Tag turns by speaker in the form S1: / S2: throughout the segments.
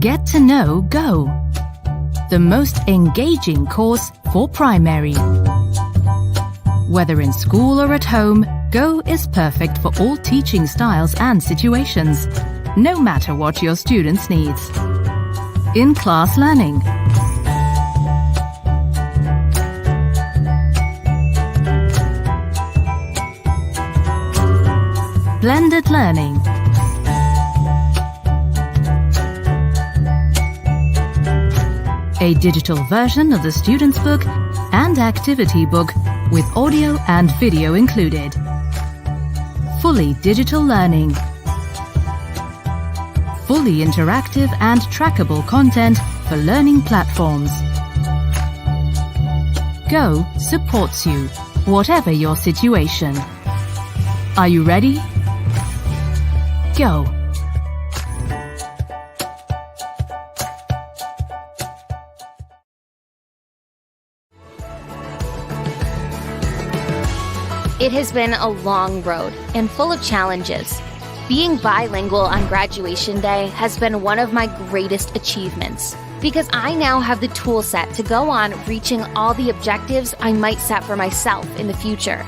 S1: Get to know Go, the most engaging course for primary. Whether in school or at home, Go is perfect for all teaching styles and situations, no matter what your students' needs. In-class learning, blended learning, a digital version of the student's book and activity book with audio and video included. Fully digital learning. Fully interactive and trackable content for learning platforms. Go supports you, whatever your situation. Are you ready? Go.
S2: It has been a long road and full of challenges. Being bilingual on graduation day has been one of my greatest achievements because I now have the tool set to go on reaching all the objectives I might set for myself in the future.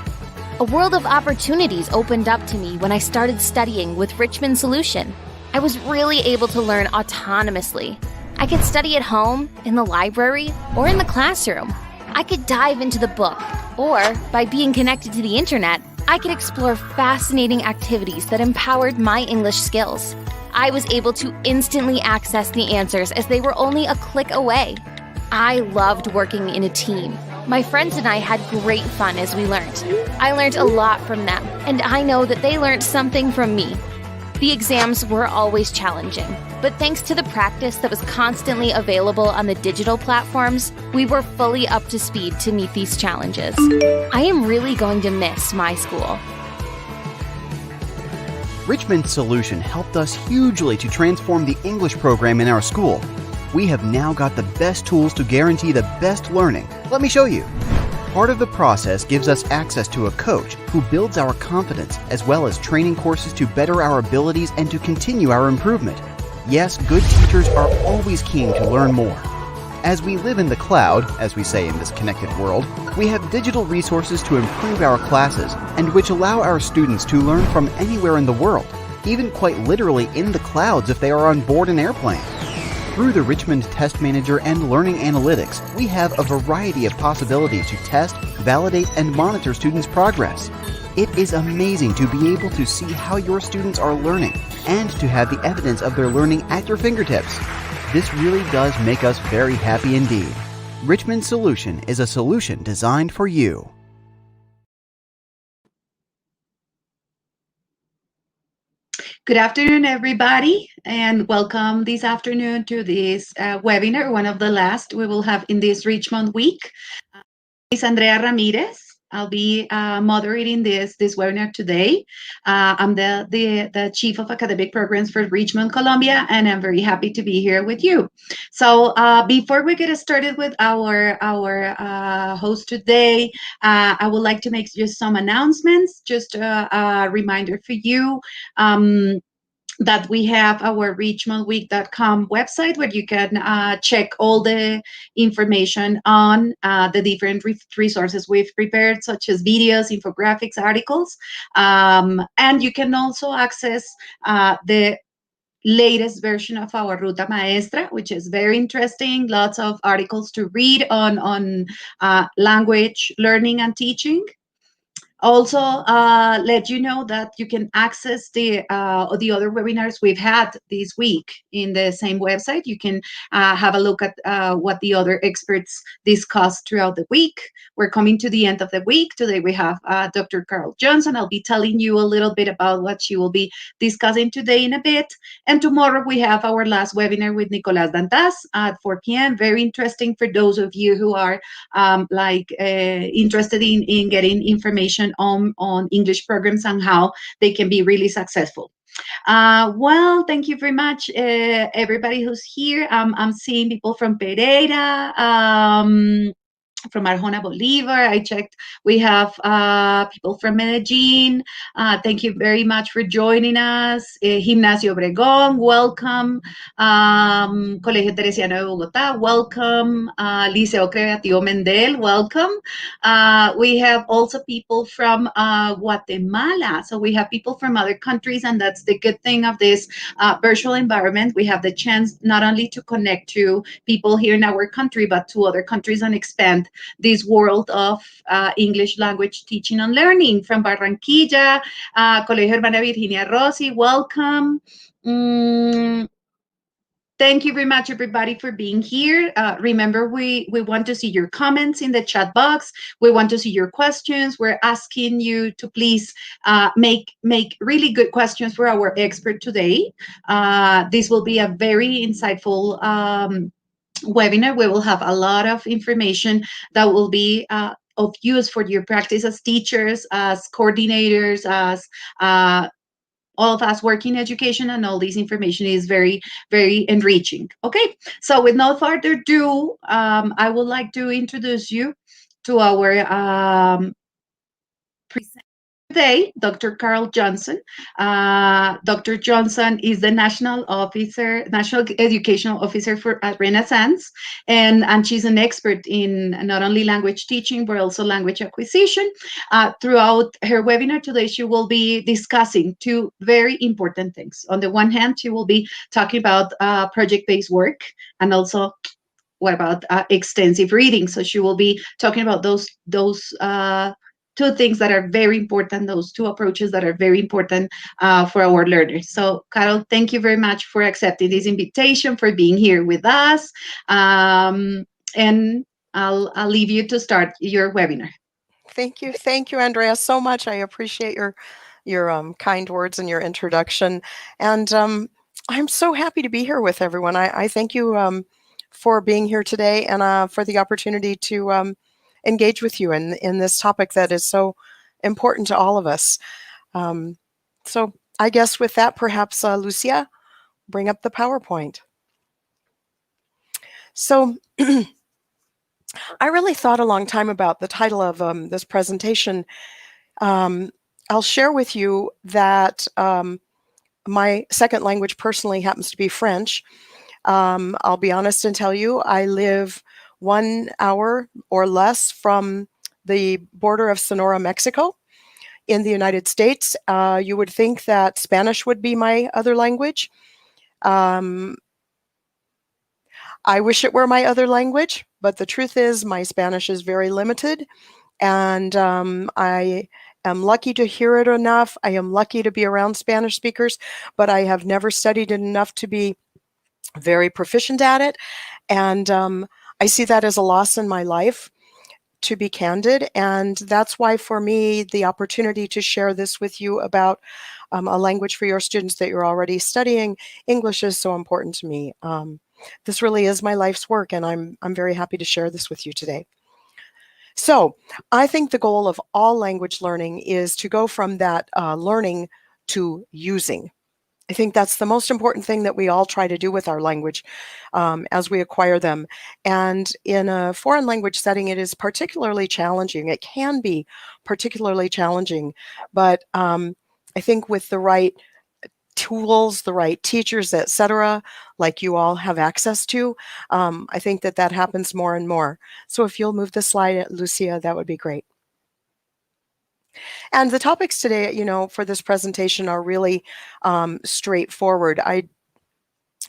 S2: A world of opportunities opened up to me when I started studying with Richmond Solution. I was really able to learn autonomously. I could study at home, in the library, or in the classroom. I could dive into the book, or by being connected to the internet, I could explore fascinating activities that empowered my English skills. I was able to instantly access the answers as they were only a click away. I loved working in a team. My friends and I had great fun as we learned. I learned a lot from them, and I know that they learned something from me. The exams were always challenging, but thanks to the practice that was constantly available on the digital platforms, we were fully up to speed to meet these challenges. I am really going to miss my school.
S3: Richmond Solution helped us hugely to transform the English program in our school. We have now got the best tools to guarantee the best learning. Let me show you. Part of the process gives us access to a coach who builds our confidence, as well as training courses to better our abilities and to continue our improvement. Yes, good teachers are always keen to learn more. As we live in the cloud, as we say in this connected world, we have digital resources to improve our classes and which allow our students to learn from anywhere in the world, even quite literally in the clouds if they are on board an airplane. Through the Richmond Test Manager and Learning Analytics, we have a variety of possibilities to test, validate, and monitor students' progress. It is amazing to be able to see how your students are learning and to have the evidence of their learning at your fingertips. This really does make us very happy indeed. Richmond Solution is a solution designed for you.
S4: Good afternoon, everybody, and welcome this afternoon to this webinar, one of the last we will have in this Richmond week. It's Andrea Ramirez. I'll be moderating this webinar today. I'm the Chief of Academic Programs for Richmond, Colombia, and I'm very happy to be here with you. So before we get started with our host today, I would like to make just some announcements, just a reminder for you. That we have our richmondweek.com website where you can check all the information on the different resources we've prepared, such as videos, infographics, articles. And you can also access the latest version of our Ruta Maestra, which is very interesting. Lots of articles to read on language learning and teaching. Also, let you know that you can access the other webinars we've had this week in the same website. You can have a look at what the other experts discussed throughout the week. We're coming to the end of the week. Today we have Dr. Carol Johnson. I'll be telling you a little bit about what she will be discussing today in a bit. And tomorrow we have our last webinar with Nicolas Dantas at 4 p.m. Very interesting for those of you who are interested in getting information on English programs and how they can be really successful. Well, thank you very much, everybody who's here. I'm seeing people from Pereira, from Arjona, Bolivar. I checked. We have people from Medellin. Thank you very much for joining us. Gimnasio Obregón, welcome. Colegio Teresiano de Bogotá, welcome. Liceo Creativo Mendel, welcome. We have also people from Guatemala. So we have people from other countries, and that's the good thing of this virtual environment. We have the chance not only to connect to people here in our country, but to other countries and expand this world of English language teaching and learning. From Barranquilla, Colegio Hermana Virginia Rossi, welcome. Thank you very much, everybody, for being here. Remember, we want to see your comments in the chat box. We want to see your questions. We're asking you to please make really good questions for our expert today. This will be a very insightful webinar. We will have a lot of information that will be of use for your practice as teachers, as coordinators, as all of us work in education, and all this information is very, very enriching. Okay, so with no further ado, I would like to introduce you to our presenter today, Dr. Carl Johnson. Dr. Johnson is the National Educational Officer for Renaissance, and she's an expert in not only language teaching, but also language acquisition. Throughout her webinar today, she will be discussing two very important things. On the one hand, she will be talking about project-based work, and also what about extensive reading. So she will be talking about those two things that are very important, those two approaches that are very important for our learners. So, Carol, thank you very much for accepting this invitation, for being here with us. And I'll leave you to start your webinar.
S5: Thank you, Andrea, so much. I appreciate your kind words and your introduction. And I'm so happy to be here with everyone. I thank you for being here today, and for the opportunity to engage with you in this topic that is so important to all of us. So I guess with that, perhaps Lucia, bring up the PowerPoint. So I really thought a long time about the title of this presentation. I'll share with you that my second language personally happens to be French. I'll be honest and tell you, I live 1 hour or less from the border of Sonora, Mexico, in the United States. You would think that Spanish would be my other language. I wish it were my other language, but the truth is my Spanish is very limited, and I am lucky to hear it enough. I am lucky to be around Spanish speakers, but I have never studied it enough to be very proficient at it, and I see that as a loss in my life, to be candid, and that's why for me the opportunity to share this with you about a language for your students that you're already studying, English, is so important to me. This really is my life's work, and I'm very happy to share this with you today. So I think the goal of all language learning is to go from that learning to using. I think that's the most important thing that we all try to do with our language as we acquire them. And in a foreign language setting, it is particularly challenging. It can be particularly challenging, but I think with the right tools, the right teachers, etc., like you all have access to, I think that happens more and more. So if you'll move the slide, Lucia, that would be great. And the topics today, for this presentation are really straightforward. I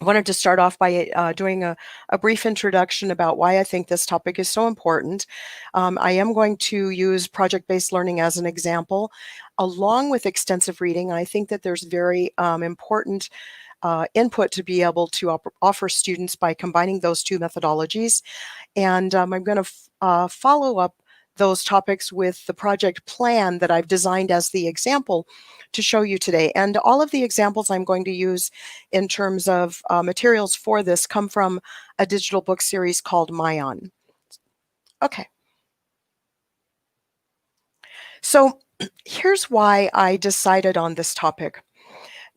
S5: wanted to start off by doing a brief introduction about why I think this topic is so important. I am going to use project-based learning as an example, along with extensive reading. I think that there's very important input to be able to offer students by combining those two methodologies. And I'm going to follow up those topics with the project plan that I've designed as the example to show you today. And all of the examples I'm going to use in terms of materials for this come from a digital book series called Mayan. Okay. So here's why I decided on this topic.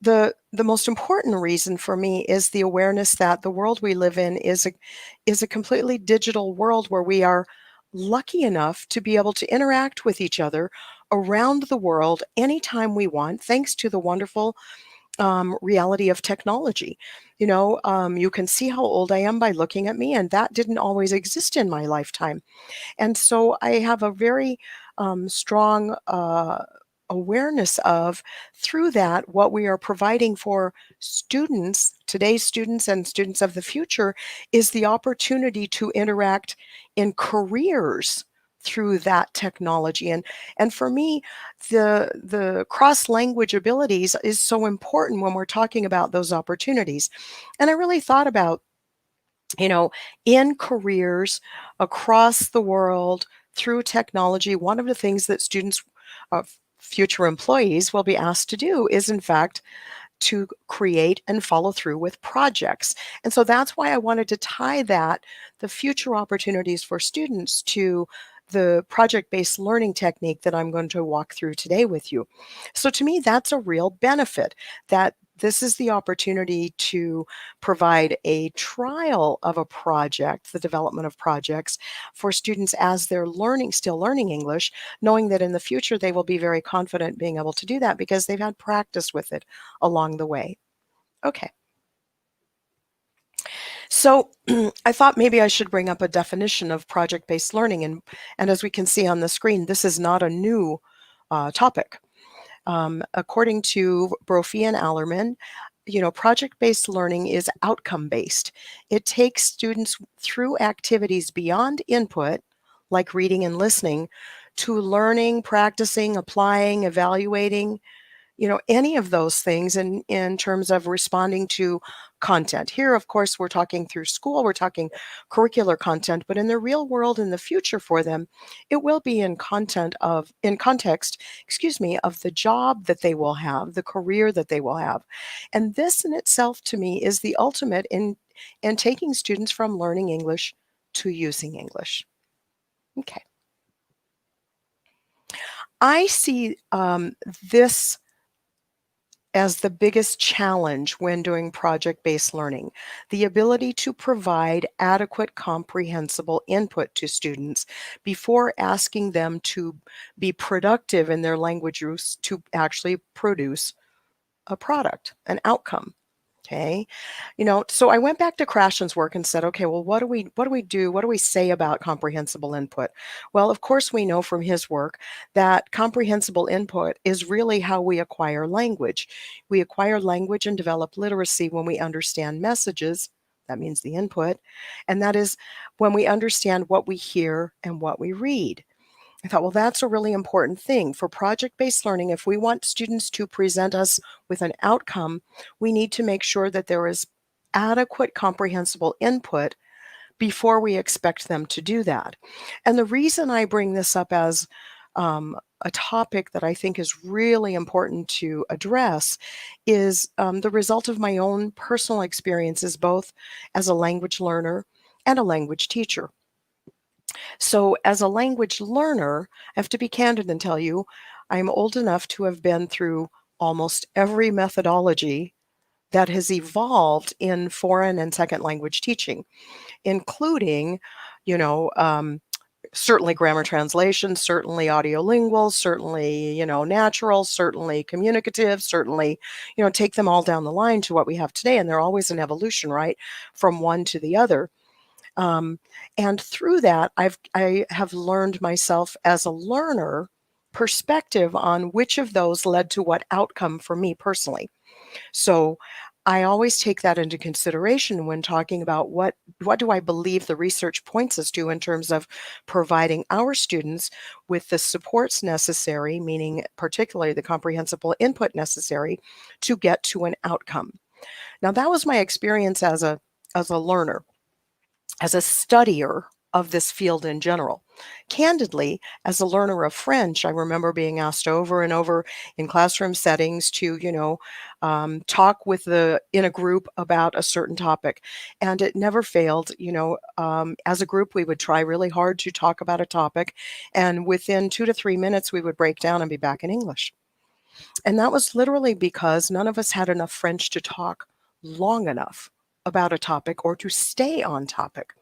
S5: The most important reason for me is the awareness that the world we live in is a completely digital world where we are lucky enough to be able to interact with each other around the world anytime we want, thanks to the wonderful reality of technology. You can see how old I am by looking at me, and that didn't always exist in my lifetime. And so I have a very strong awareness of, through that, what we are providing for students, today's students and students of the future, is the opportunity to interact in careers through that technology. And for me, the cross language abilities is so important when we're talking about those opportunities. And I really thought about, in careers across the world through technology, one of the things that students, future employees, will be asked to do is, in fact, to create and follow through with projects. And so that's why I wanted to tie the future opportunities for students, to the project-based learning technique that I'm going to walk through today with you. So to me, that's a real benefit, that this is the opportunity to provide a trial of a project, the development of projects for students as they're still learning English, knowing that in the future they will be very confident being able to do that because they've had practice with it along the way. Okay. So I thought maybe I should bring up a definition of project-based learning. And as we can see on the screen, this is not a new topic. According to Brophy and Allerman, project-based learning is outcome-based. It takes students through activities beyond input, like reading and listening, to learning, practicing, applying, evaluating, any of those things in terms of responding to content. Here, of course, we're talking through school, we're talking curricular content, but in the real world, in the future for them, it will be in context, of the job that they will have, the career that they will have. And this in itself, to me, is the ultimate in taking students from learning English to using English. Okay. I see this as the biggest challenge when doing project-based learning: the ability to provide adequate, comprehensible input to students before asking them to be productive in their language use to actually produce a product, an outcome. Okay. So I went back to Krashen's work and said, okay, well, what do we do? What do we say about comprehensible input? Well, of course, we know from his work that comprehensible input is really how we acquire language. We acquire language and develop literacy when we understand messages. That means the input. And that is when we understand what we hear and what we read. I thought, well, that's a really important thing for project-based learning. If we want students to present us with an outcome, we need to make sure that there is adequate, comprehensible input before we expect them to do that. And the reason I bring this up as a topic that I think is really important to address is the result of my own personal experiences, both as a language learner and a language teacher. So as a language learner, I have to be candid and tell you, I'm old enough to have been through almost every methodology that has evolved in foreign and second language teaching, including, certainly grammar translation, certainly audiolingual, certainly, natural, certainly communicative, certainly, take them all down the line to what we have today. And they're always an evolution, right, from one to the other. And through that, I have learned myself as a learner perspective on which of those led to what outcome for me personally. So I always take that into consideration when talking about what do I believe the research points us to in terms of providing our students with the supports necessary, meaning particularly the comprehensible input necessary to get to an outcome. Now, that was my experience as a learner, as a studier of this field in general. Candidly, as a learner of French, I remember being asked over and over in classroom settings to, talk in a group about a certain topic. And it never failed. As a group, we would try really hard to talk about a topic. And within 2 to 3 minutes, we would break down and be back in English. And that was literally because none of us had enough French to talk long enough about a topic or to stay on topic.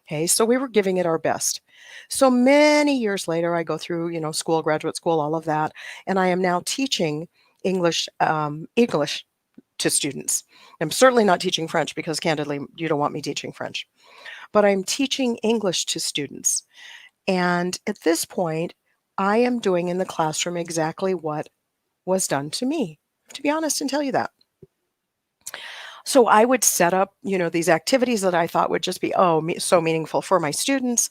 S5: Okay, so we were giving it our best. So many years later, I go through, school, graduate school, all of that, and I am now teaching English to students. I'm certainly not teaching French because candidly, you don't want me teaching French, but I'm teaching English to students. And at this point, I am doing in the classroom exactly what was done to me, to be honest and tell you that. So I would set up, these activities that I thought would just be, so meaningful for my students.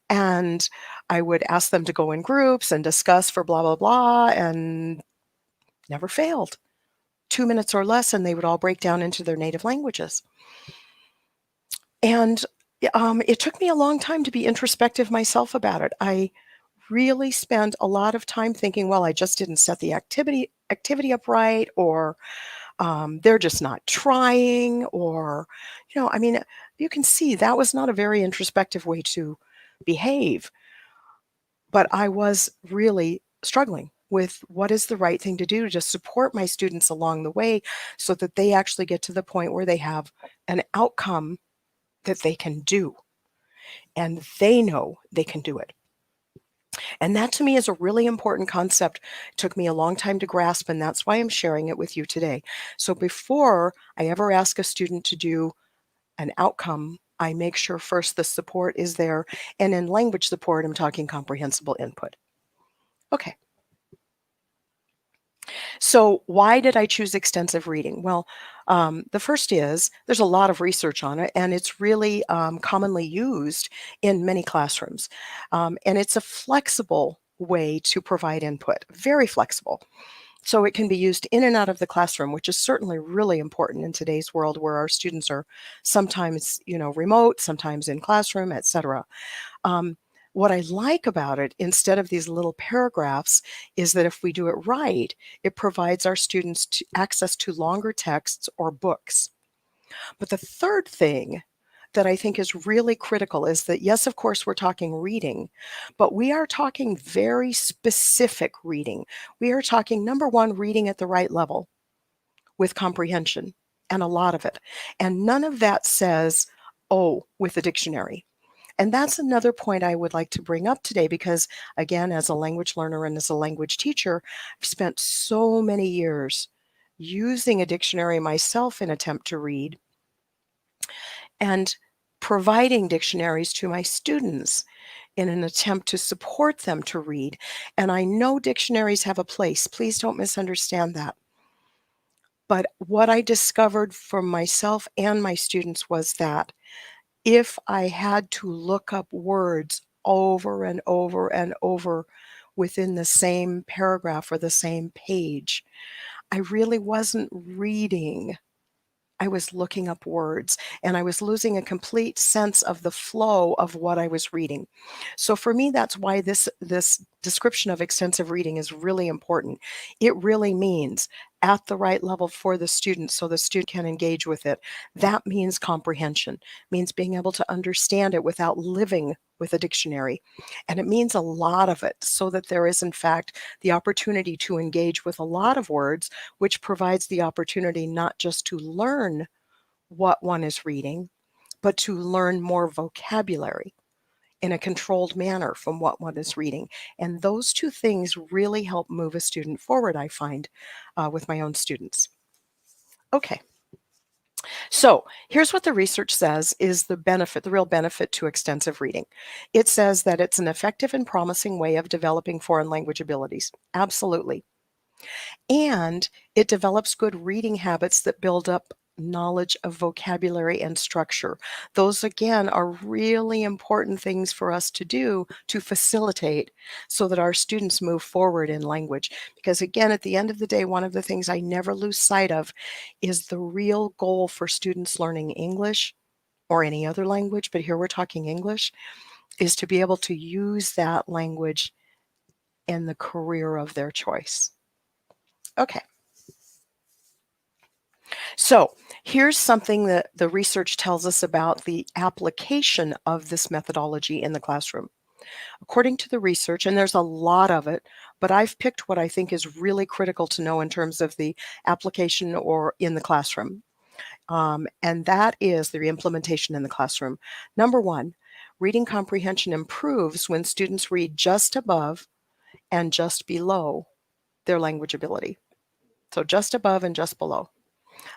S5: And I would ask them to go in groups and discuss for blah, blah, blah, and never failed. 2 minutes or less, and they would all break down into their native languages. And it took me a long time to be introspective myself about it. I really spent a lot of time thinking, well, I just didn't set the activity up right, or they're just not trying, or, you can see that was not a very introspective way to behave. But I was really struggling with what is the right thing to do to support my students along the way so that they actually get to the point where they have an outcome that they can do and they know they can do it. And that to me is a really important concept. It took me a long time to grasp, and that's why I'm sharing it with you today. So before I ever ask a student to do an outcome, I make sure first the support is there. And in language support, I'm talking comprehensible input. Okay. So why did I choose extensive reading? Well, the first is there's a lot of research on it, and it's really commonly used in many classrooms. And it's a flexible way to provide input, very flexible. So it can be used in and out of the classroom, which is certainly really important in today's world where our students are sometimes, remote, sometimes in classroom, etc. What I like about it, instead of these little paragraphs, is that if we do it right, it provides our students access to longer texts or books. But the third thing that I think is really critical is that, yes, of course, we're talking reading, but we are talking very specific reading. We are talking, number one, reading at the right level with comprehension, and a lot of it. And none of that says, with a dictionary. And that's another point I would like to bring up today because, again, as a language learner and as a language teacher, I've spent so many years using a dictionary myself in attempt to read and providing dictionaries to my students in an attempt to support them to read. And I know dictionaries have a place. Please don't misunderstand that. But what I discovered for myself and my students was that if I had to look up words over and over and over within the same paragraph or the same page, I really wasn't reading. I was looking up words, and I was losing a complete sense of the flow of what I was reading. So for me, that's why this description of extensive reading is really important. It really means at the right level for the student so the student can engage with it. That means comprehension, means being able to understand it without living with a dictionary. And it means a lot of it so that there is, in fact, the opportunity to engage with a lot of words, which provides the opportunity not just to learn what one is reading, but to learn more vocabulary in a controlled manner from what one is reading. And those two things really help move a student forward, I find, with my own students. Okay. So here's what the research says is the real benefit to extensive reading. It says that it's an effective and promising way of developing foreign language abilities. Absolutely. And it develops good reading habits that build up knowledge of vocabulary and structure. Those, again, are really important things for us to do to facilitate so that our students move forward in language. Because, again, at the end of the day, one of the things I never lose sight of is the real goal for students learning English or any other language, but here we're talking English, is to be able to use that language in the career of their choice. Okay. So here's something that the research tells us about the application of this methodology in the classroom. According to the research, and there's a lot of it, but I've picked what I think is really critical to know in terms of the application or in the classroom. And that is the implementation in the classroom. Number one, Reading comprehension improves when students read just above and just below their language ability. So just above and just below.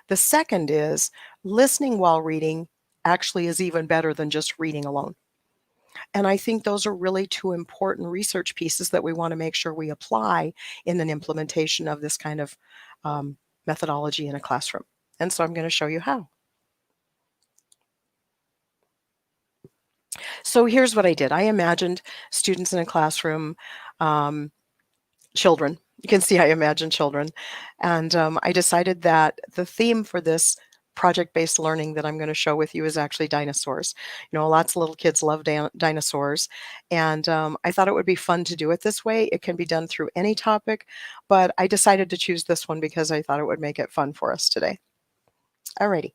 S5: The second is listening while reading actually is even better than just reading alone. And I think those are really two important research pieces that we want to make sure we apply in an implementation of this kind of methodology in a classroom. And so I'm going to show you how. So here's what I did. I imagined students in a classroom, children. You can see I imagined children. And I decided that the theme for this project-based learning that I'm going to show with you is actually dinosaurs. You know, lots of little kids love dinosaurs. And I thought it would be fun to do it this way. It can be done through any topic, but I decided to choose this one because I thought it would make it fun for us today. Alrighty.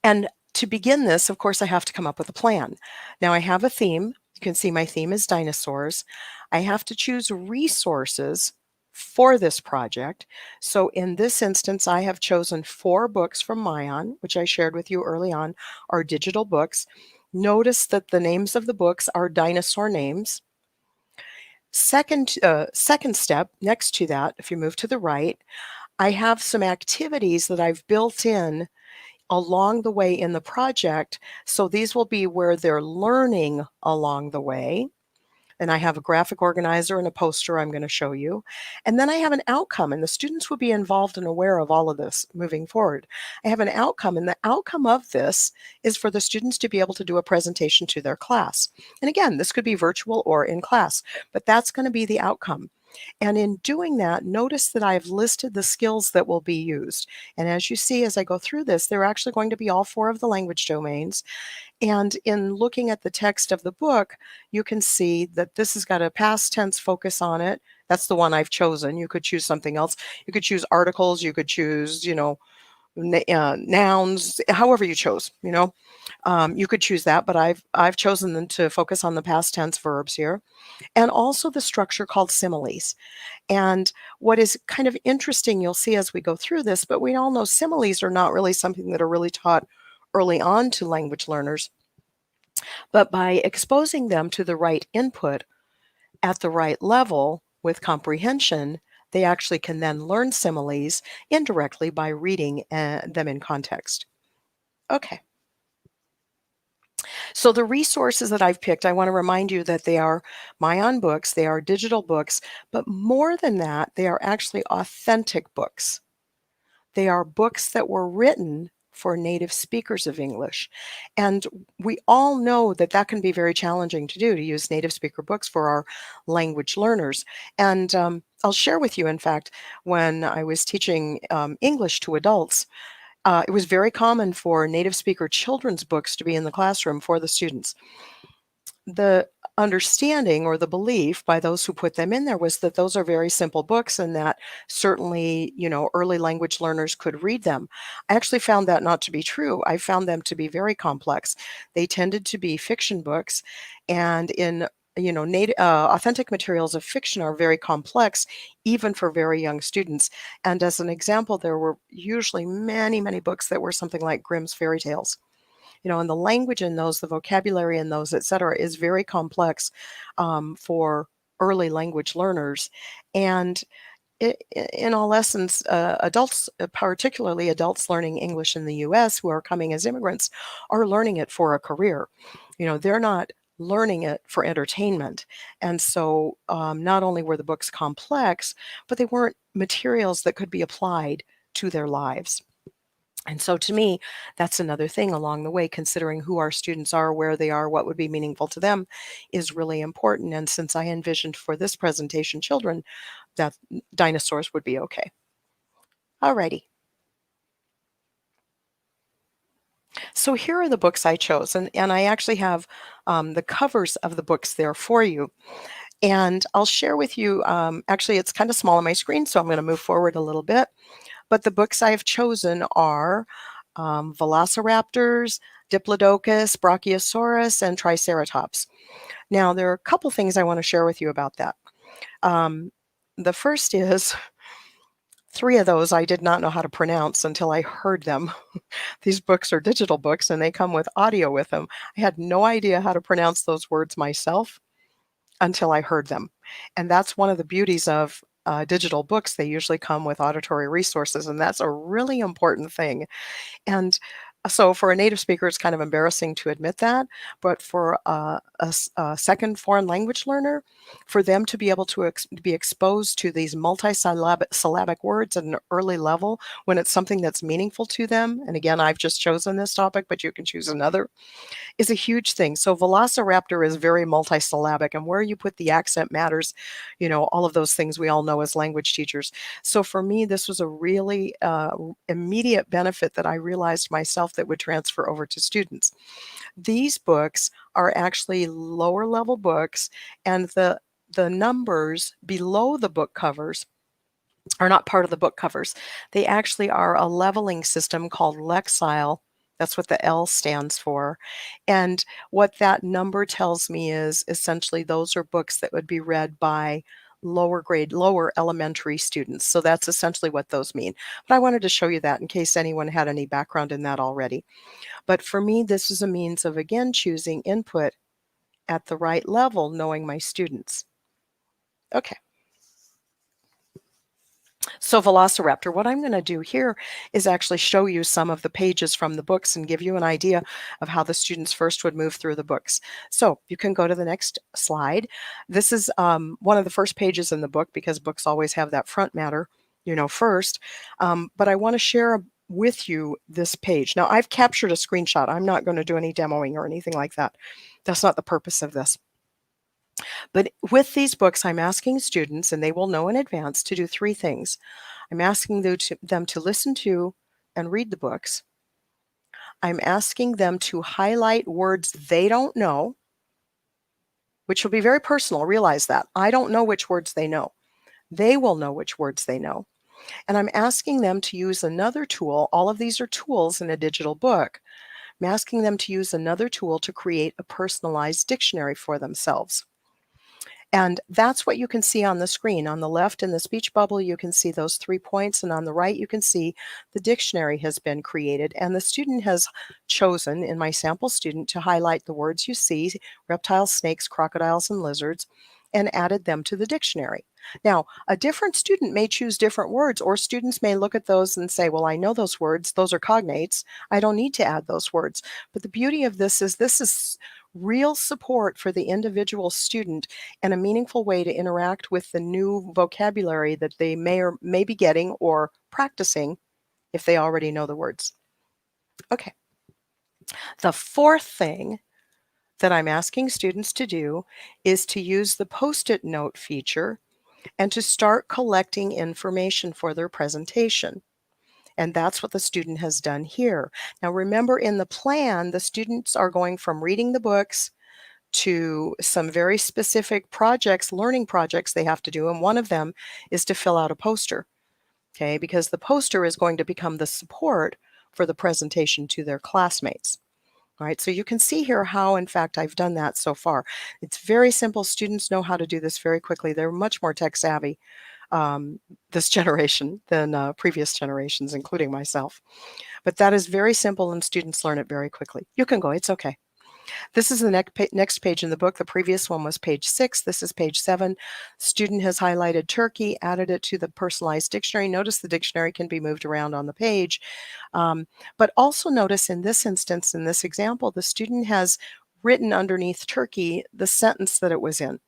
S5: And to begin this, of course, I have to come up with a plan. Now I have a theme. You can see my theme is dinosaurs. I have to choose resources for this project. So in this instance, I have chosen 4 books from Mayan, which I shared with you early on, are digital books. Notice that the names of the books are dinosaur names. Second step, next to that, if you move to the right, I have some activities that I've built in along the way in the project. So these will be where they're learning along the way. And I have a graphic organizer and a poster I'm going to show you. And then I have an outcome, and the students will be involved and aware of all of this moving forward. I have an outcome, and the outcome of this is for the students to be able to do a presentation to their class. And again, this could be virtual or in class, but that's going to be the outcome. And in doing that, notice that I've listed the skills that will be used. And as you see, as I go through this, they're actually going to be all 4 of the language domains. And in looking at the text of the book, you can see that this has got a past tense focus on it. That's the one I've chosen. You could choose something else. You could choose articles. You could choose, you know, nouns, however you chose, you know. You could choose that, but I've chosen them to focus on the past tense verbs here. And also the structure called similes. And what is kind of interesting, you'll see as we go through this, but we all know similes are not really something that are really taught early on to language learners. But by exposing them to the right input at the right level with comprehension, they actually can then learn similes indirectly by reading them in context. Okay. So the resources that I've picked, I want to remind you that they are Mayan books, they are digital books, but more than that, they are actually authentic books. They are books that were written for native speakers of English. And we all know that that can be very challenging to do, to use native speaker books for our language learners. And I'll share with you, in fact, when I was teaching English to adults, it was very common for native speaker children's books to be in the classroom for the students. The understanding or the belief by those who put them in there was that those are very simple books and that certainly, you know, early language learners could read them. I actually found that not to be true. I found them to be very complex. They tended to be fiction books, and in you know, authentic materials of fiction are very complex, even for very young students. And as an example, there were usually many, many books that were something like Grimm's fairy tales. You know, and the language in those, the vocabulary in those, et cetera, is very complex for early language learners. And in all essence, adults, particularly adults learning English in the US who are coming as immigrants, are learning it for a career. You know, they're not learning it for entertainment. And so not only were the books complex, but they weren't materials that could be applied to their lives. And so to me, that's another thing along the way, considering who our students are, where they are, what would be meaningful to them is really important. And since I envisioned for this presentation children, that dinosaurs would be okay. Alrighty. So here are the books I chose, and I actually have the covers of the books there for you. And I'll share with you, actually it's kind of small on my screen, so I'm going to move forward a little bit. But the books I've chosen are Velociraptors, Diplodocus, Brachiosaurus, and Triceratops. Now, there are a couple things I want to share with you about that. The first is 3 of those I did not know how to pronounce until I heard them. These books are digital books and they come with audio with them. I had no idea how to pronounce those words myself until I heard them. And that's one of the beauties of digital books. They usually come with auditory resources, and that's a really important thing. And so for a native speaker, it's kind of embarrassing to admit that, but for a second foreign language learner, for them to be able to be exposed to these multi-syllabic words at an early level when it's something that's meaningful to them, and again, I've just chosen this topic, but you can choose another, is a huge thing. So Velociraptor is very multisyllabic, and where you put the accent matters, all of those things we all know as language teachers. So for me, this was a really immediate benefit that I realized myself that would transfer over to students. These books are actually lower level books, and the numbers below the book covers are not part of the book covers. They actually are a leveling system called Lexile. That's what the L stands for. And what that number tells me is essentially those are books that would be read by lower elementary students. So that's essentially what those mean. But I wanted to show you that in case anyone had any background in that already. But for me, this is a means of, again, choosing input at the right level, knowing my students. Okay. So Velociraptor, what I'm going to do here is actually show you some of the pages from the books and give you an idea of how the students first would move through the books. So you can go to the next slide. This is one of the first pages in the book because books always have that front matter, first. But I want to share with you this page. Now I've captured a screenshot. I'm not going to do any demoing or anything like that. That's not the purpose of this. But with these books, I'm asking students, and they will know in advance, to do 3 things. I'm asking them to listen to and read the books. I'm asking them to highlight words they don't know, which will be very personal. Realize that. I don't know which words they know. They will know which words they know. And I'm asking them to use another tool. All of these are tools in a digital book. I'm asking them to use another tool to create a personalized dictionary for themselves. And that's what you can see on the screen. On the left in the speech bubble, you can see those 3 points. And on the right, you can see the dictionary has been created. And the student has chosen, in my sample student, to highlight the words you see, reptiles, snakes, crocodiles, and lizards, and added them to the dictionary. Now, a different student may choose different words, or students may look at those and say, well, I know those words. Those are cognates. I don't need to add those words. But the beauty of this is real support for the individual student and a meaningful way to interact with the new vocabulary that they may be getting or practicing if they already know the words. Okay. The 4th thing that I'm asking students to do is to use the Post-it note feature and to start collecting information for their presentation. And that's what the student has done here. Now, remember, in the plan, the students are going from reading the books to some very specific projects, learning projects they have to do. And one of them is to fill out a poster, okay? Because the poster is going to become the support for the presentation to their classmates. All right, so you can see here how, in fact, I've done that so far. It's very simple. Students know how to do this very quickly. They're much more tech savvy this generation than previous generations, including myself. But that is very simple, and students learn it very quickly. You can go. It's okay. This is the next page in the book. The previous one was page 6. This is page 7. Student has highlighted Turkey, added it to the personalized dictionary. Notice the dictionary can be moved around on the page. But also notice in this instance, in this example, the student has written underneath Turkey the sentence that it was in.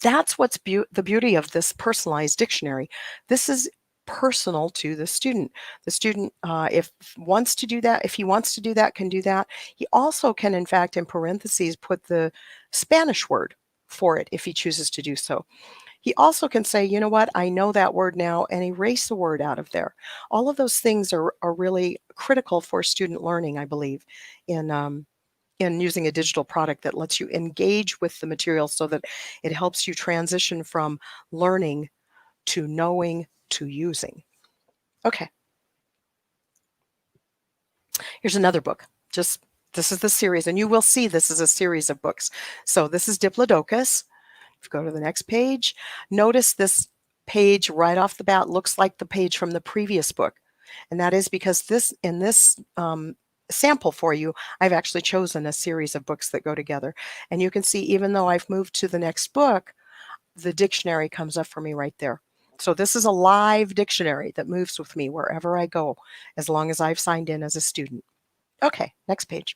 S5: That's what's the beauty of this personalized dictionary. This is personal to the student. The student, if he wants to do that, can do that. He also can, in fact, in parentheses, put the Spanish word for it if he chooses to do so. He also can say, you know what, I know that word now, and erase the word out of there. All of those things are really critical for student learning, I believe, in using a digital product that lets you engage with the material so that it helps you transition from learning to knowing to using. Okay. Here's another book. This is the series, and you will see this is a series of books. So this is Diplodocus. If you go to the next page, notice this page right off the bat looks like the page from the previous book. And that is because in this sample for you, I've actually chosen a series of books that go together. And you can see, even though I've moved to the next book, the dictionary comes up for me right there. So this is a live dictionary that moves with me wherever I go, as long as I've signed in as a student. Okay, next page.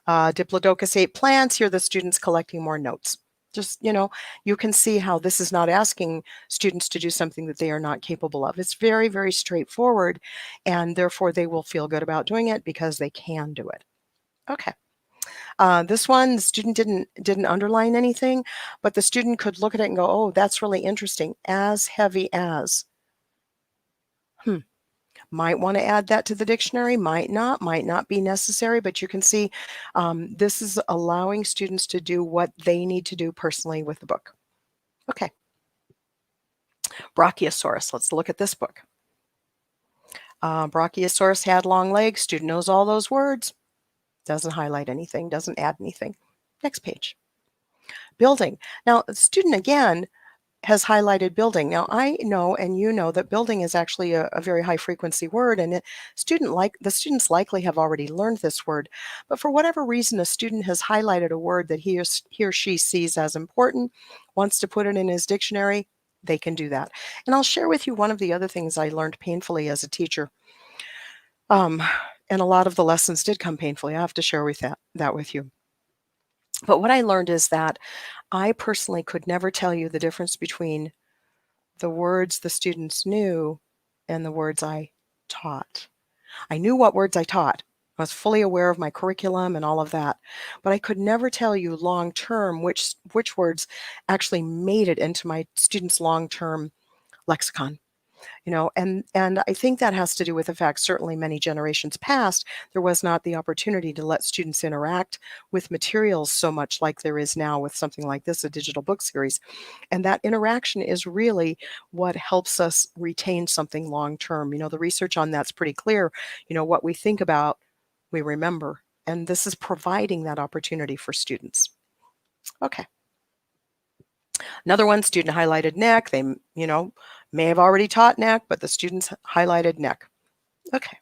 S5: Diplodocus ate plants. Here the students collecting more notes. Just, you can see how this is not asking students to do something that they are not capable of. It's very, very straightforward, and therefore they will feel good about doing it because they can do it. Okay. This one, the student didn't underline anything, but the student could look at it and go, oh, that's really interesting. As heavy as. Might want to add that to the dictionary, might not be necessary, but you can see this is allowing students to do what they need to do personally with the book. Okay. Brachiosaurus, let's look at this book. Brachiosaurus had long legs, student knows all those words, doesn't highlight anything, doesn't add anything. Next page. Building. Now, the student again has highlighted building. Now, I know and you know that building is actually a very high frequency word, and the students likely have already learned this word, but for whatever reason a student has highlighted a word that he or she sees as important, wants to put it in his dictionary, they can do that. And I'll share with you one of the other things I learned painfully as a teacher. And a lot of the lessons did come painfully. I have to share that with you. But what I learned is that I personally could never tell you the difference between the words the students knew and the words I taught. I knew what words I taught. I was fully aware of my curriculum and all of that, but I could never tell you long term which words actually made it into my students' long-term lexicon. And I think that has to do with the fact certainly many generations past, there was not the opportunity to let students interact with materials so much like there is now with something like this, a digital book series. And that interaction is really what helps us retain something long term. The research on that's pretty clear. What we think about, we remember. And this is providing that opportunity for students. Okay. Another one, student highlighted neck. They, may have already taught neck, but the students highlighted neck. Okay.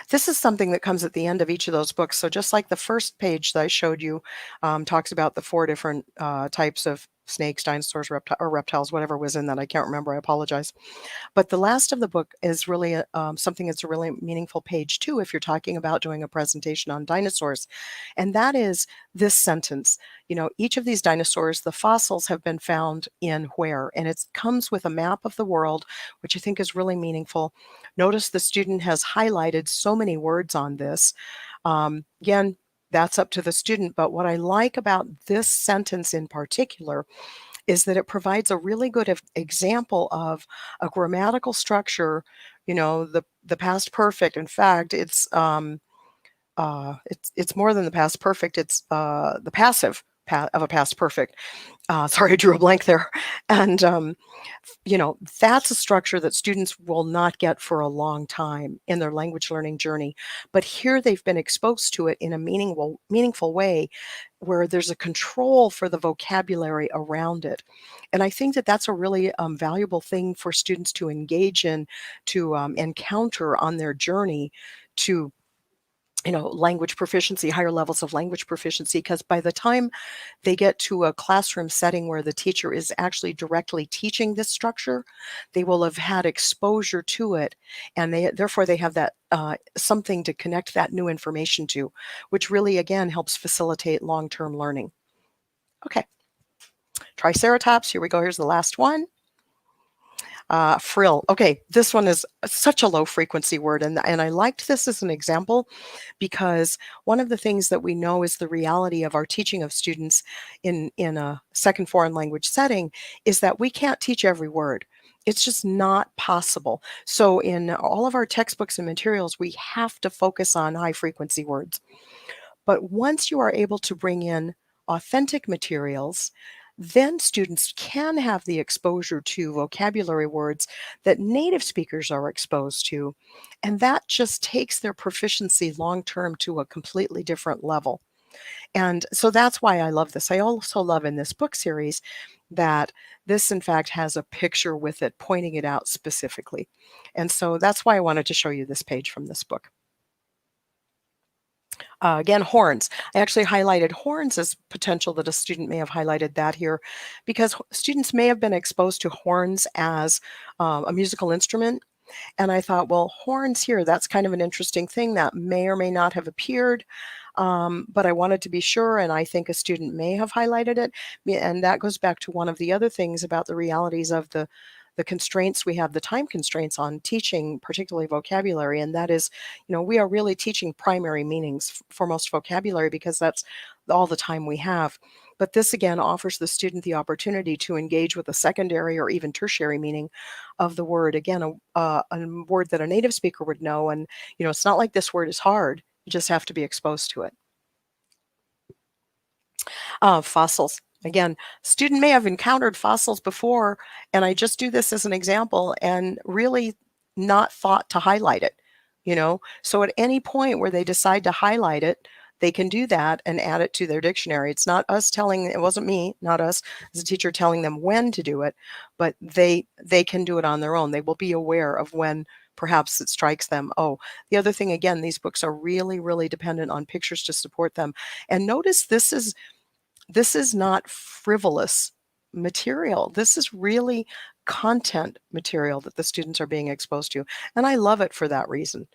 S5: This is something that comes at the end of each of those books. So just like the first page that I showed you talks about the 4 different types of snakes, dinosaurs, reptiles, whatever was in that. I can't remember. I apologize. But the last of the book is really something that's a really meaningful page too if you're talking about doing a presentation on dinosaurs. And that is this sentence. Each of these dinosaurs, the fossils have been found in where? And it comes with a map of the world, which I think is really meaningful. Notice the student has highlighted so many words on this. Again, that's up to the student. But what I like about this sentence in particular is that it provides a really good example of a grammatical structure, the past perfect. In fact, it's more than the past perfect. It's the passive of a past perfect. Sorry, I drew a blank there. And, that's a structure that students will not get for a long time in their language learning journey. But here they've been exposed to it in a meaningful way where there's a control for the vocabulary around it. And I think that that's a really valuable thing for students to engage in, to encounter on their journey to language proficiency, higher levels of language proficiency, because by the time they get to a classroom setting where the teacher is actually directly teaching this structure, they will have had exposure to it, and therefore they have that something to connect that new information to, which really, again, helps facilitate long-term learning. Okay. Triceratops, here we go. Here's the last one. Frill. Okay, this one is such a low frequency word, and I liked this as an example because one of the things that we know is the reality of our teaching of students in a second foreign language setting is that we can't teach every word. It's just not possible. So in all of our textbooks and materials, we have to focus on high frequency words. But once you are able to bring in authentic materials, then students can have the exposure to vocabulary words that native speakers are exposed to, and that just takes their proficiency long-term to a completely different level. And so that's why I love this. I also love in this book series that this, in fact, has a picture with it, pointing it out specifically. And so that's why I wanted to show you this page from this book. Again, horns. I actually highlighted horns as potential that a student may have highlighted that here because students may have been exposed to horns as a musical instrument. And I thought, well, horns here, that's kind of an interesting thing that may or may not have appeared. But I wanted to be sure, and I think a student may have highlighted it. And that goes back to one of the other things about the realities of the constraints we have, the time constraints on teaching, particularly vocabulary, and that is, we are really teaching primary meanings for most vocabulary because that's all the time we have. But this again offers the student the opportunity to engage with a secondary or even tertiary meaning of the word. Again, a word that a native speaker would know, and it's not like this word is hard. You just have to be exposed to it. Fossils. Again, student may have encountered fossils before, and I just do this as an example and really not thought to highlight it, So at any point where they decide to highlight it, they can do that and add it to their dictionary. It's not us it wasn't me, not us as a teacher telling them when to do it, but they can do it on their own. They will be aware of when perhaps it strikes them. Oh, the other thing, again, these books are really, really dependent on pictures to support them. And notice this is not frivolous material. This is really content material that the students are being exposed to. And I love it for that reason.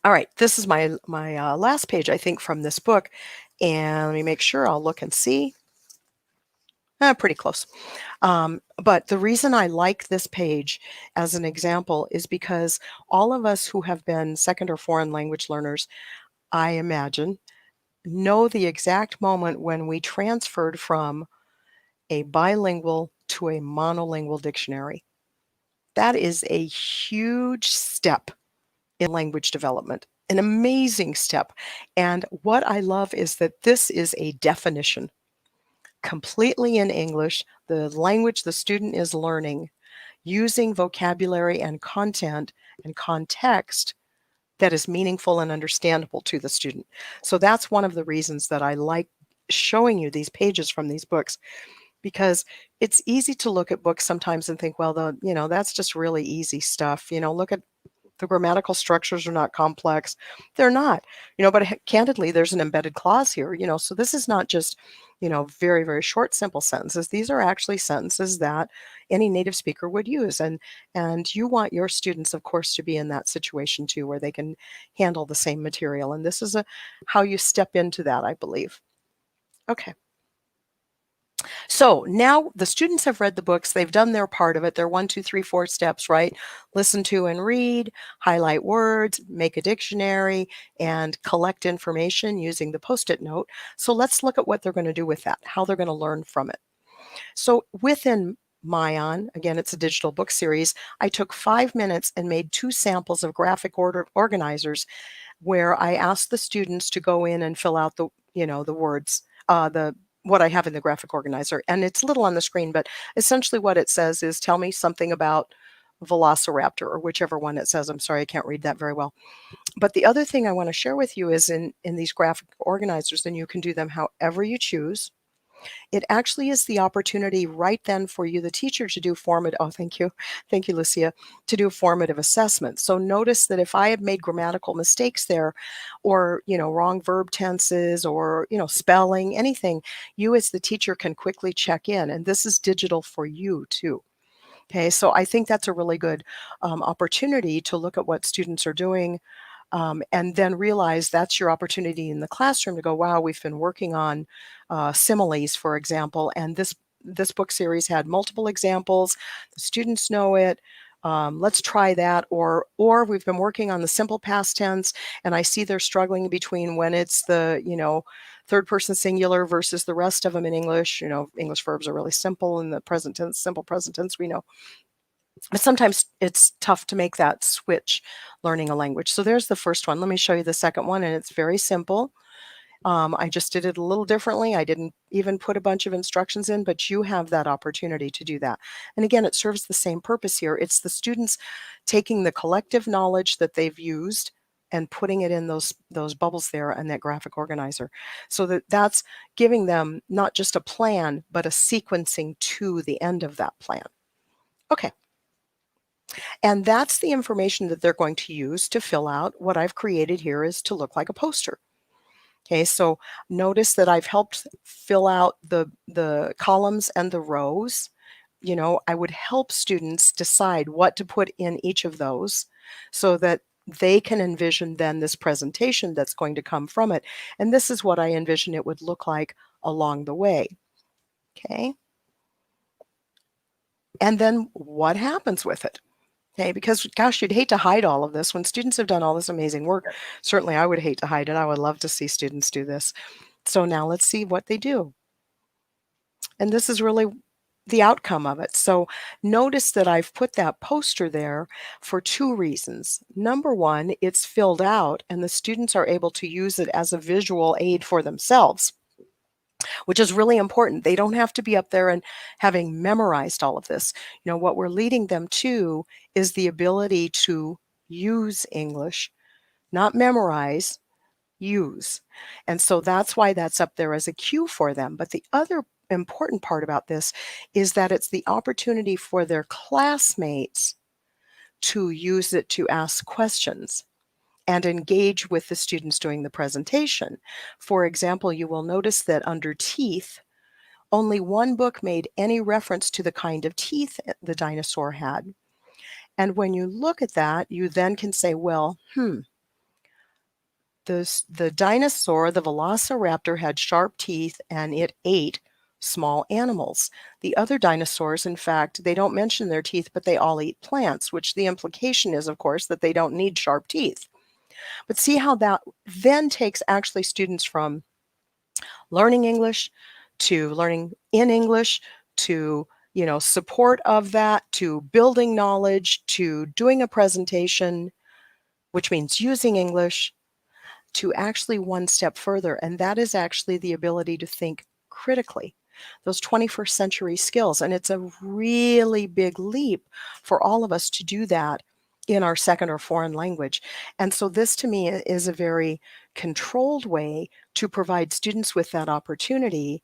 S5: All right, this is my last page, I think, from this book. And let me make sure I'll look and see. Pretty close. But the reason I like this page as an example is because all of us who have been second or foreign language learners, I imagine, know the exact moment when we transferred from a bilingual to a monolingual dictionary. That is a huge step in language development, an amazing step. And what I love is that this is a definition, completely in English, the language the student is learning, using vocabulary and content and context that is meaningful and understandable to the student. So that's one of the reasons that I like showing you these pages from these books, because it's easy to look at books sometimes and think, well, that's just really easy stuff. Look at the grammatical structures are not complex. They're not, but candidly, there's an embedded clause here, so this is not just, very, very short, simple sentences. These are actually sentences that any native speaker would use. And you want your students, of course, to be in that situation too, where they can handle the same material. And this is how you step into that, I believe. Okay. So now the students have read the books, they've done their part of it. They're 1, 2, 3, 4 steps, right? Listen to and read, highlight words, make a dictionary, and collect information using the Post-it note. So let's look at what they're going to do with that, how they're going to learn from it. So within Mayan, again, it's a digital book series, I took 5 minutes and made 2 samples of graphic organizers where I asked the students to go in and fill out the words, what I have in the graphic organizer. And it's little on the screen, but essentially what it says is, tell me something about Velociraptor, or whichever one it says. I'm sorry, I can't read that very well. But the other thing I want to share with you is in these graphic organizers, and you can do them however you choose. It actually is the opportunity right then for you, the teacher, to do thank you, Lucia, to do formative assessment. So notice that if I had made grammatical mistakes there, or, wrong verb tenses, or, spelling, anything, you as the teacher can quickly check in. And this is digital for you too. Okay, so I think that's a really good opportunity to look at what students are doing. And then realize that's your opportunity in the classroom to go, wow, we've been working on similes, for example, and this book series had multiple examples. The students know it. Let's try that. Or we've been working on the simple past tense, and I see they're struggling between when it's the, third person singular versus the rest of them in English. English verbs are really simple in the present tense, simple present tense, we know. But sometimes it's tough to make that switch learning a language. So there's the first one. Let me show you the second one, and it's very simple. I just did it a little differently. I didn't even put a bunch of instructions in, but you have that opportunity to do that. And again, it serves the same purpose here. It's the students taking the collective knowledge that they've used and putting it in those bubbles there and that graphic organizer. So that's giving them not just a plan, but a sequencing to the end of that plan. Okay. And that's the information that they're going to use to fill out what I've created here is to look like a poster. Okay, so notice that I've helped fill out the columns and the rows. You know, I would help students decide what to put in each of those so that they can envision then this presentation that's going to come from it. And this is what I envision it would look like along the way. Okay. And then what happens with it? Okay, because gosh, you'd hate to hide all of this. When students have done all this amazing work, certainly I would hate to hide it. I would love to see students do this. So now let's see what they do. And this is really the outcome of it. So notice that I've put that poster there for two reasons. Number one, it's filled out and the students are able to use it as a visual aid for themselves, which is really important. They don't have to be up there and having memorized all of this. You know, what we're leading them to is the ability to use English, not memorize, use. And so that's why that's up there as a cue for them. But the other important part about this is that it's the opportunity for their classmates to use it to ask questions and engage with the students doing the presentation. For example, you will notice that under teeth, only one book made any reference to the kind of teeth the dinosaur had. And when you look at that, you then can say, well, the dinosaur, the velociraptor, had sharp teeth and it ate small animals. The other dinosaurs, in fact, they don't mention their teeth, but they all eat plants, which the implication is, of course, that they don't need sharp teeth. But see how that then takes actually students from learning English to learning in English to, you know, support of that, to building knowledge, to doing a presentation, which means using English, to actually one step further. And that is actually the ability to think critically, those 21st century skills. And it's a really big leap for all of us to do that in our second or foreign language. And so this to me is a very controlled way to provide students with that opportunity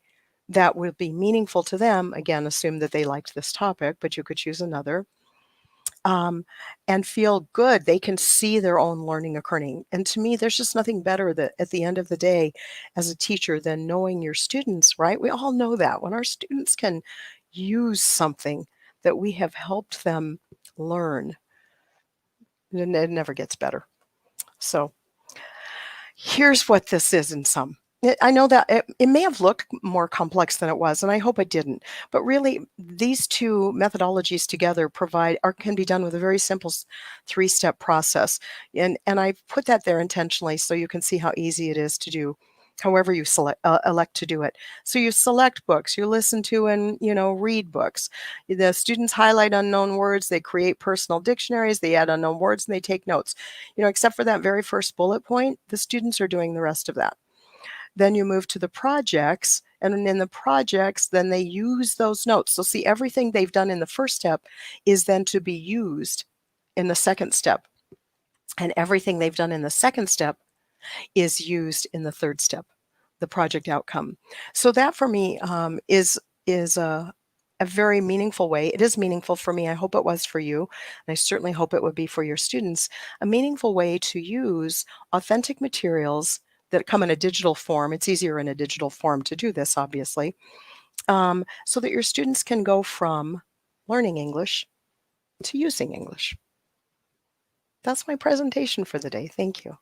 S5: that will be meaningful to them. Again, assume that they liked this topic, but you could choose another. And feel good. They can see their own learning occurring. And to me, there's just nothing better that at the end of the day as a teacher than knowing your students, right? We all know that when our students can use something that we have helped them learn, it never gets better. So here's what this is in sum. I know that it may have looked more complex than it was, and I hope it didn't. But really, these two methodologies together can be done with a very simple 3-step process. And I've put that there intentionally so you can see how easy it is to do, however you elect to do it. So you select books, you listen to and read books. The students highlight unknown words, they create personal dictionaries, they add unknown words, and they take notes. Except for that very first bullet point, the students are doing the rest of that. Then you move to the projects, and in the projects, then they use those notes. So see, everything they've done in the first step is then to be used in the second step. And everything they've done in the second step is used in the third step, the project outcome. So that for me is a very meaningful way. It is meaningful for me. I hope it was for you. And I certainly hope it would be for your students. A meaningful way to use authentic materials that come in a digital form. It's easier in a digital form to do this, obviously, so that your students can go from learning English to using English. That's my presentation for the day. Thank you.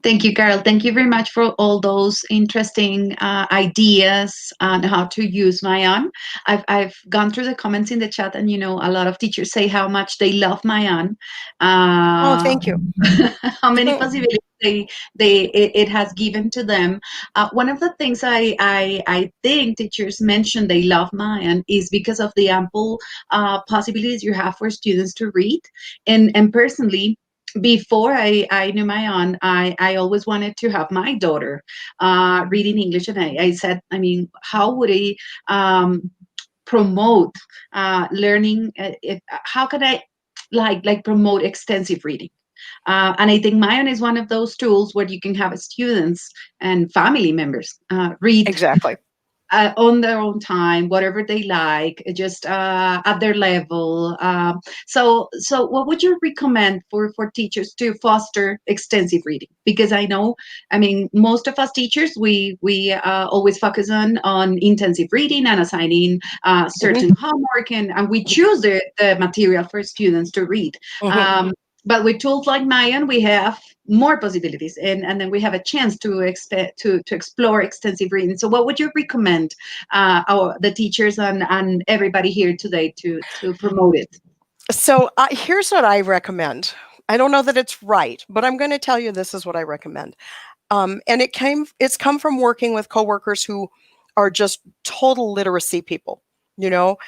S4: Thank you, Carol. Thank you very much for all those interesting ideas on how to use Mayan. I've gone through the comments in the chat, and a lot of teachers say how much they love Mayan.
S5: Oh, thank you.
S4: How many possibilities it has given to them. One of the things I think teachers mention they love Mayan is because of the ample possibilities you have for students to read, and personally, before I knew my aunt, I always wanted to have my daughter reading English, and I said, how would I promote learning? How can I like promote extensive reading? And I think Mayan is one of those tools where you can have students and family members read
S5: Exactly.
S4: on their own time, whatever they like, just at their level. So what would you recommend for teachers to foster extensive reading? Because I mean, most of us teachers, we always focus on intensive reading and assigning
S5: Hmm.
S4: certain homework, and we choose the material for students to read.
S5: Hmm.
S4: But with tools like Mayan, we have more possibilities, and then we have a chance to explore extensive reading. So what would you recommend the teachers and everybody here today to promote it?
S5: So here's what I recommend. I don't know that it's right, but I'm going to tell you this is what I recommend. And it's come from working with coworkers who are just total literacy people. You know,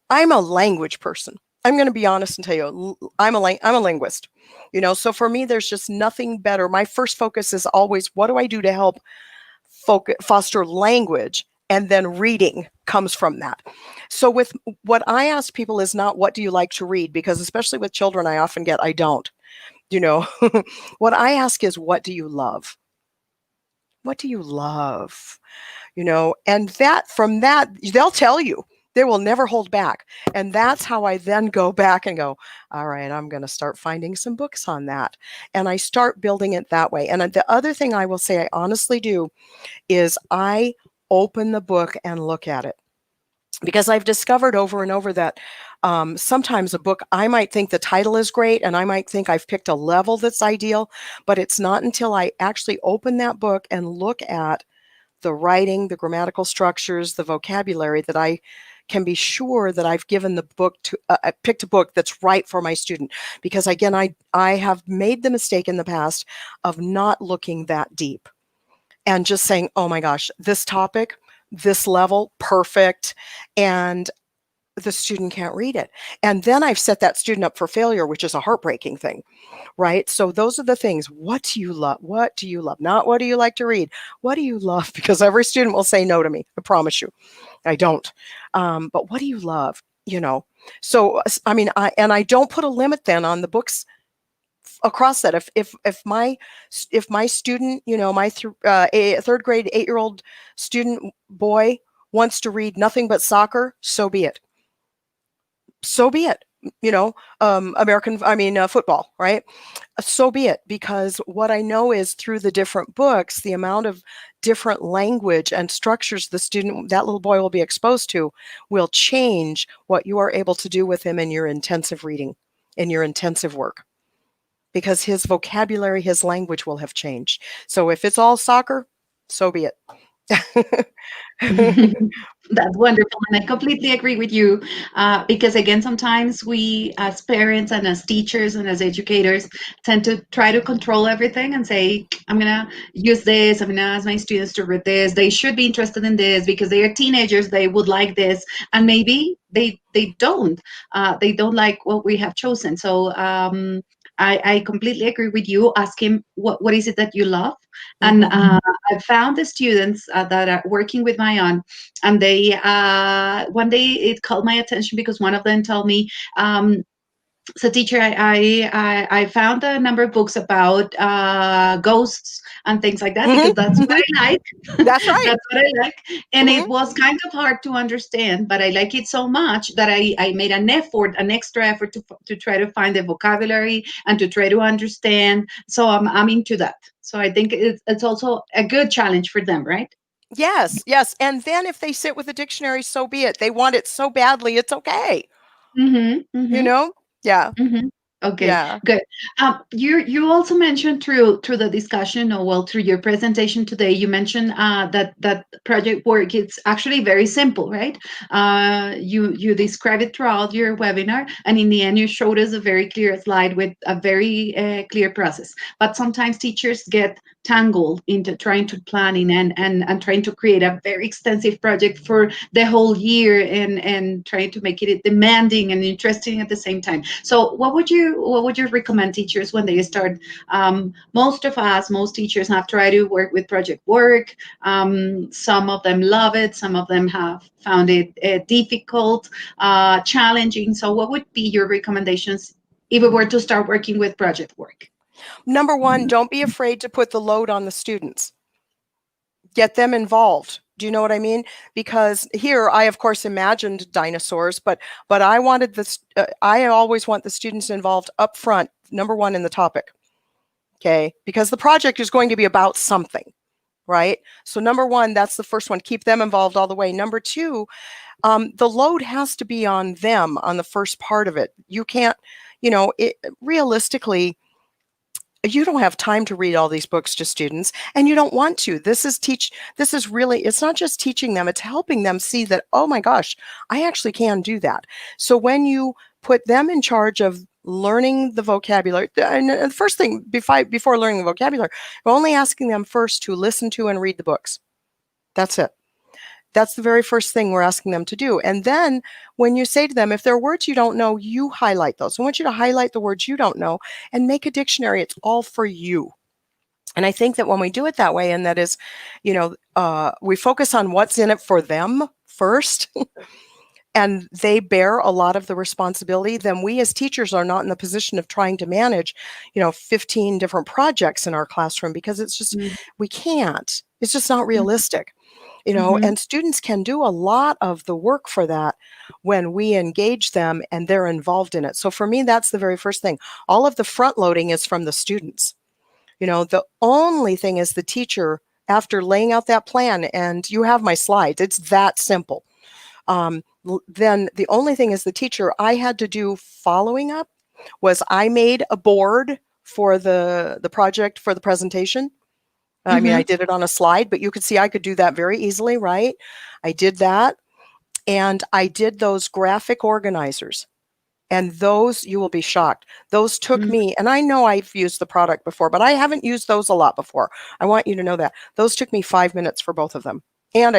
S5: I'm a language person. I'm going to be honest and tell you, I'm a linguist. You know, so for me, there's just nothing better. My first focus is always, what do I do to help foster language? And then reading comes from that. So with what I ask people is not, what do you like to read? Because especially with children, I often get, I don't. You know, what I ask is, what do you love? What do you love? You know, and from that, they'll tell you. They will never hold back. And that's how I then go back and go, all right, I'm going to start finding some books on that. And I start building it that way. And the other thing I will say I honestly do is I open the book and look at it. Because I've discovered over and over that sometimes a book, I might think the title is great and I might think I've picked a level that's ideal, but it's not until I actually open that book and look at the writing, the grammatical structures, the vocabulary, that I can be sure that I've given the book I picked a book that's right for my student. Because again, I have made the mistake in the past of not looking that deep and just saying, oh my gosh, this topic, this level, perfect. And the student can't read it. And then I've set that student up for failure, which is a heartbreaking thing, right? So those are the things. What do you love? What do you love? Not what do you like to read? What do you love? Because every student will say no to me. I promise you. I don't. But what do you love? You know? So, I mean, I don't put a limit then on the books across that. If my student, you know, my third grade 8-year-old student boy wants to read nothing but soccer, so be it. So be it. You know, football, right? So be it. Because what I know is through the different books, the amount of different language and structures that little boy will be exposed to will change what you are able to do with him in your intensive reading, in your intensive work. Because his vocabulary, his language will have changed. So if it's all soccer, so be it.
S4: That's wonderful. And I completely agree with you because, again, sometimes we as parents and as teachers and as educators tend to try to control everything and say, I'm going to use this. I'm going to ask my students to read this. They should be interested in this because they are teenagers. They would like this. And maybe they don't. They don't like what we have chosen. So I completely agree with you. Ask him, what is it that you love? And I found the students that are working with my own, and they one day it called my attention because one of them told me, so teacher, I found a number of books about ghosts and things like that because that's what I like.
S5: That's right.
S4: That's what I like. And
S5: Mhm.
S4: it was kind of hard to understand, but I like it so much that I made an extra effort to try to find the vocabulary and to try to understand. So I'm into that. So I think it's also a good challenge for them, right?
S5: Yes, yes. And then if they sit with a dictionary, so be it. They want it so badly, it's okay.
S4: Mm-hmm.
S5: You
S4: Mm-hmm.
S5: know? Yeah.
S4: Mm-hmm. Okay,
S5: Yeah.
S4: good. You also mentioned through the discussion, or well, through your presentation today, you mentioned that project work. It's actually very simple, right? You describe it throughout your webinar, and in the end, you showed us a very clear slide with a very clear process. But sometimes teachers get tangled into trying to planning and trying to create a very extensive project for the whole year and trying to make it demanding and interesting at the same time. So what would you recommend teachers when they start? Most teachers have tried to work with project work. Some of them love it, some of them have found it difficult, challenging. So what would be your recommendations if we were to start working with project work?
S5: Number one, don't be afraid to put the load on the students. Get them involved. Do you know what I mean? Because here, I of course imagined dinosaurs, but I wanted this. I always want the students involved up front. Number one, in the topic. Okay, because the project is going to be about something, right? So number one, that's the first one. Keep them involved all the way. Number two, the load has to be on them on the first part of it. You can't, realistically, you don't have time to read all these books to students, and you don't want to. This is really, it's not just teaching them, it's helping them see that, oh my gosh, I actually can do that. So when you put them in charge of learning the vocabulary, and the first thing before learning the vocabulary, we're only asking them first to listen to and read the books. That's it. That's the very first thing we're asking them to do. And then when you say to them, if there are words you don't know, you highlight those. I want you to highlight the words you don't know and make a dictionary. It's all for you. And I think that when we do it that way, and that is, we focus on what's in it for them first, and they bear a lot of the responsibility, then we as teachers are not in the position of trying to manage, 15 different projects in our classroom, because it's just, we can't. It's just not realistic. And students can do a lot of the work for that when we engage them and they're involved in it. So for me, that's the very first thing. All of the front loading is from the students. The only thing is the teacher, after laying out that plan, and you have my slides, it's that simple. Then the only thing is the teacher, I had to do following up was I made a board for the project for the presentation. I mean, I did it on a slide, but you could see I could do that very easily, right? I did that. And I did those graphic organizers. And those, you will be shocked. Those took me, and I know I've used the product before, but I haven't used those a lot before. I want you to know that. Those took me 5 minutes for both of them. And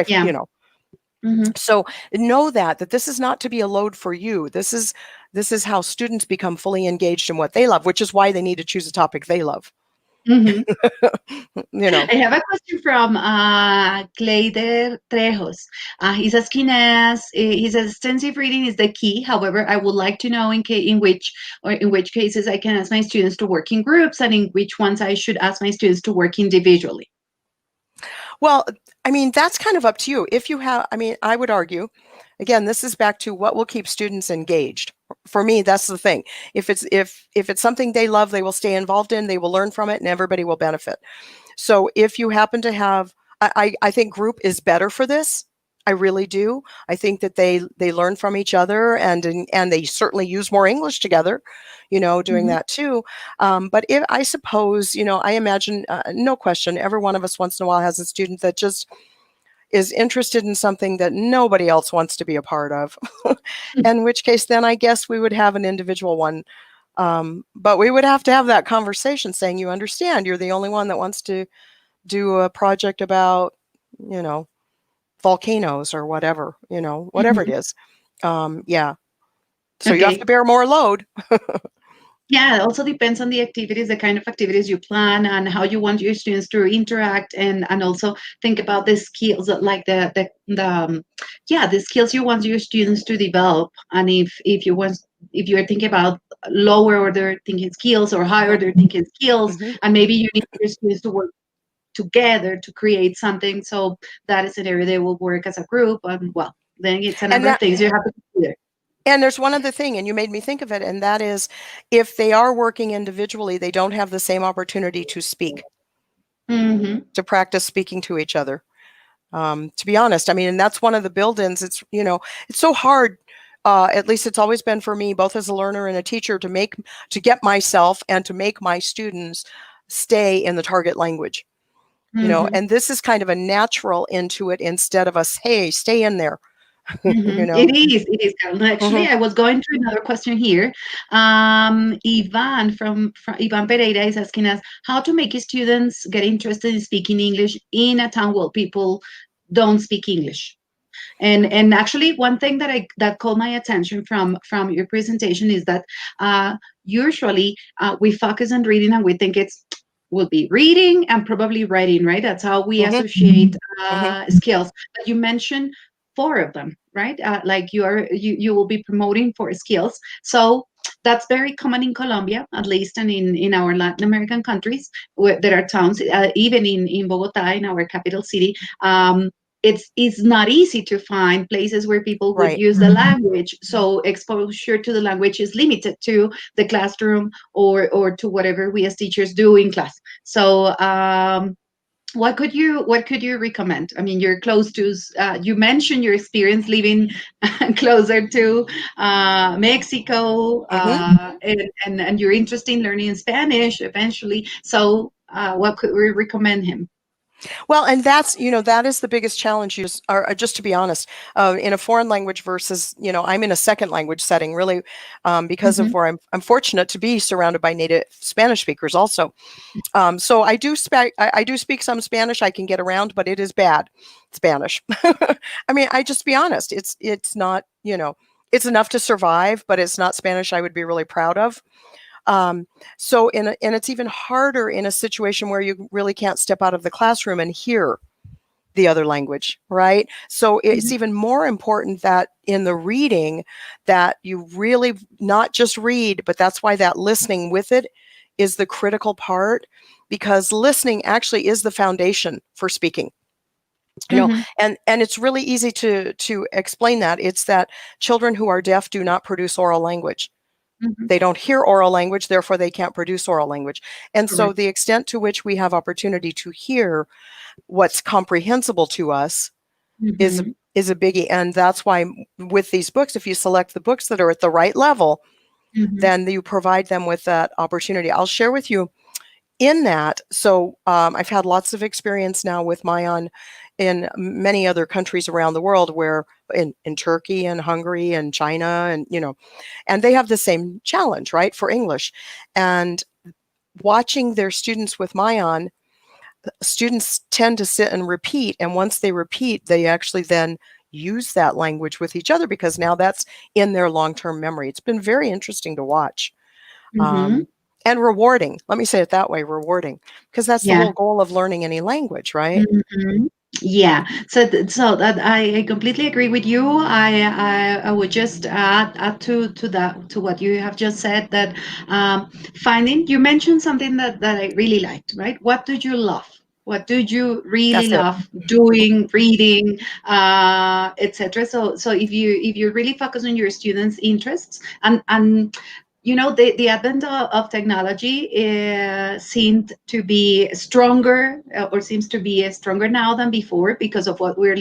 S5: so know that this is not to be a load for you. This is how students become fully engaged in what they love, which is why they need to choose a topic they love.
S4: I have a question from Clayder Trejos. He's asking us, he says extensive reading is the key. However, I would like to know in which cases I can ask my students to work in groups, and in which ones I should ask my students to work individually.
S5: Well, I mean, that's kind of up to you. If you have, I would argue, again, this is back to what will keep students engaged. For me, that's the thing. If it's something they love, they will stay involved in, they will learn from it, and everybody will benefit. So if you happen to have, I think group is better for this. I really do. I think that they learn from each other, and they certainly use more English together, doing that too. But I suppose, I imagine, no question, every one of us once in a while has a student that just is interested in something that nobody else wants to be a part of. In which case, then I guess we would have an individual one. But we would have to have that conversation saying, you understand, you're the only one that wants to do a project about, volcanoes or whatever, whatever it is. Yeah. So you have to bear more load.
S4: Yeah, it also depends on the activities, the kind of activities you plan, and how you want your students to interact, and also think about the skills, like the skills you want your students to develop. And if you're thinking about lower order thinking skills or higher order thinking skills, and maybe you need your students to work together to create something, so that is an area they will work as a group. And well, then it's a number of things you have to consider.
S5: And there's one other thing, and you made me think of it, and that is, if they are working individually, they don't have the same opportunity to speak, to practice speaking to each other. To be honest, and that's one of the build-ins. It's, it's so hard. At least it's always been for me, both as a learner and a teacher, to get myself and to make my students stay in the target language. And this is kind of a natural into it, instead of us, hey, stay in there. you know?
S4: It is, Carol. Actually,
S5: Hmm.
S4: I was going through another question here. Ivan from Ivan Pereira is asking us how to make students get interested in speaking English in a town where people don't speak English. And actually, one thing that caught my attention from your presentation is that usually we focus on reading and we think it's will be reading and probably writing, right? That's how we
S5: Hmm.
S4: associate
S5: Hmm.
S4: skills. But you mentioned four of them, right? Like you will be promoting four skills. So that's very common in Colombia, at least, and in our Latin American countries, where there are towns, even in Bogota, in our capital city. It's not easy to find places where people would
S5: Right.
S4: use the language, so exposure to the language is limited to the classroom or to whatever we as teachers do in class. So what could you recommend? I mean, you're close to you mentioned your experience living closer to Mexico,
S5: Hmm.
S4: and you're interested in learning Spanish eventually. So what could we recommend him?
S5: Well, and that's, that is the biggest challenge, just to be honest, in a foreign language versus, I'm in a second language setting, really, because
S4: Hmm.
S5: of where I'm fortunate to be surrounded by native Spanish speakers also. So I do speak some Spanish. I can get around, but it is bad Spanish. I mean, I just be honest. It's not, it's enough to survive, but it's not Spanish I would be really proud of. Um, and it's even harder in a situation where you really can't step out of the classroom and hear the other language, right? So it's even more important that in the reading that you really not just read, but that's why that listening with it is the critical part, because listening actually is the foundation for speaking.
S4: Hmm.
S5: And it's really easy to explain that. It's that children who are deaf do not produce oral language.
S4: Hmm.
S5: They don't hear oral language, therefore they can't produce oral language. And so
S4: Correct.
S5: the extent to which we have opportunity to hear what's comprehensible to us is
S4: Hmm.
S5: is a biggie. And that's why with these books, if you select the books that are at the right level,
S4: Hmm.
S5: then you provide them with that opportunity. I'll share with you in that. So I've had lots of experience now with Mayan in many other countries around the world, where in Turkey and Hungary and China, and and they have the same challenge, right, for English. And watching their students with Mayan, students tend to sit and repeat, and once they repeat, they actually then use that language with each other, because now that's in their long-term memory. It's been very interesting to watch,
S4: Hmm.
S5: um, and rewarding. Let me say it that way, rewarding, because that's the
S4: Yeah.
S5: whole goal of learning any language, right?
S4: Hmm. Yeah. So that I completely agree with you. I would just add to that, to what you have just said, that finding, you mentioned something that I really liked, right? What do you love? What do you really
S5: That's it.
S4: love doing, reading, etc. So if you really focus on your students' interests, and the advent of technology seemed to be stronger, or seems to be stronger now than before, because of what we're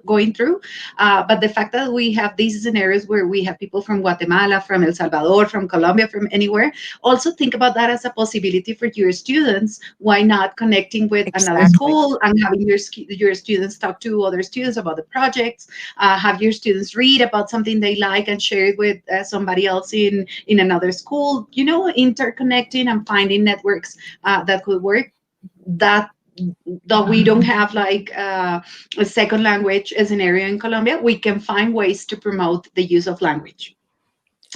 S4: going through. But the fact that we have these scenarios where we have people from Guatemala, from El Salvador, from Colombia, from anywhere, also think about that as a possibility for your students. Why not connecting with another
S5: Exactly.
S4: school and having your students talk to other students about the projects, have your students read about something they like and share it with somebody else in another school, interconnecting and finding networks that could work, that we don't have like a second language scenario in Colombia. We can find ways to promote the use of language.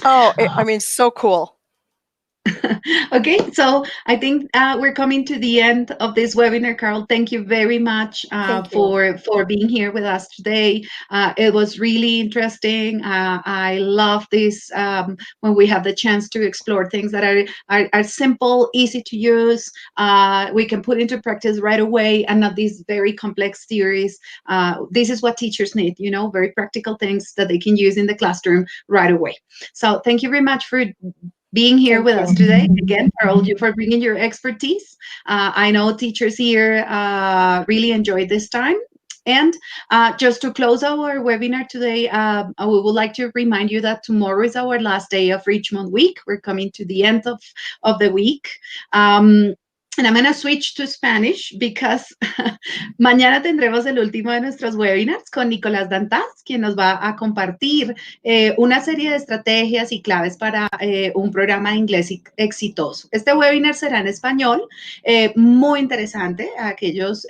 S5: Oh, I mean, so cool.
S4: Okay, so I think we're coming to the end of this webinar, Carl. Thank you very much
S5: Thank you.
S4: for being here with us today. It was really interesting. I love this, when we have the chance to explore things that are simple, easy to use. We can put into practice right away, and not these very complex theories. This is what teachers need, very practical things that they can use in the classroom right away. So thank you very much for being here
S5: Thank
S4: with us
S5: you.
S4: today. Again, Carol, you for bringing your expertise. I know teachers here really enjoyed this time. And just to close our webinar today, we would like to remind you that tomorrow is our last day of Richmond week. We're coming to the end of the week. And I'm going to switch to Spanish because mañana tendremos el último de nuestros webinars con Nicolás Dantas, quien nos va a compartir una serie de estrategias y claves para un programa de inglés exitoso. Este webinar será en español, muy interesante a aquellos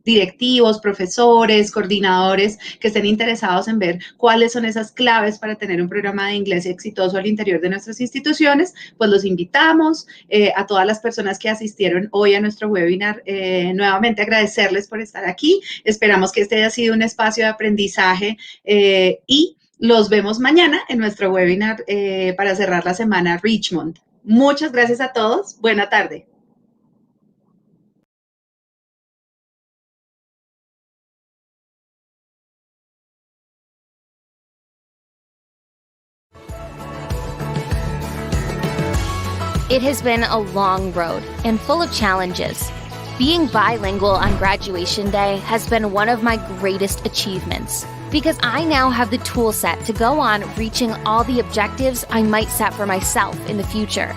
S4: directivos, profesores, coordinadores que estén interesados en ver cuáles son esas claves para tener un programa de inglés exitoso al interior de nuestras instituciones. Pues los invitamos a todas las personas que asistieron hoy a nuestro webinar, nuevamente agradecerles por estar aquí. Esperamos que este haya sido un espacio de aprendizaje y los vemos mañana en nuestro webinar para cerrar la semana Richmond. Muchas gracias a todos. Buena tarde.
S2: It has been a long road and full of challenges. Being bilingual on graduation day has been one of my greatest achievements because I now have the tool set to go on reaching all the objectives I might set for myself in the future.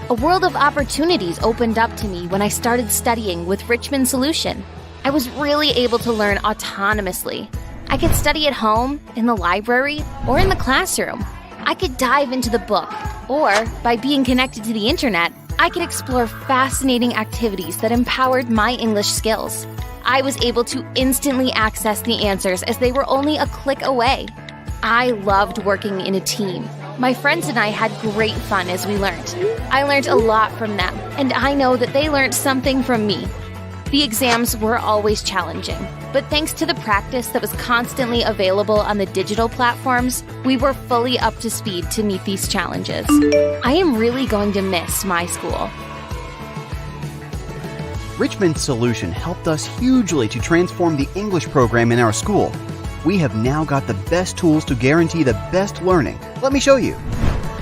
S2: A world of opportunities opened up to me when I started studying with Richmond Solution. I was really able to learn autonomously. I could study at home, in the library, or in the classroom. I could dive into the book, or by being connected to the internet, I could explore fascinating activities that empowered my English skills. I was able to instantly access the answers as they were only a click away. I loved working in a team. My friends and I had great fun as we learned. I learned a lot from them, and I know that they learned something from me. The exams were always challenging, but thanks to the practice that was constantly available on the digital platforms, we were fully up to speed to meet these challenges. I am really going to miss my school.
S3: Richmond Solution helped us hugely to transform the English program in our school. We have now got the best tools to guarantee the best learning. Let me show you.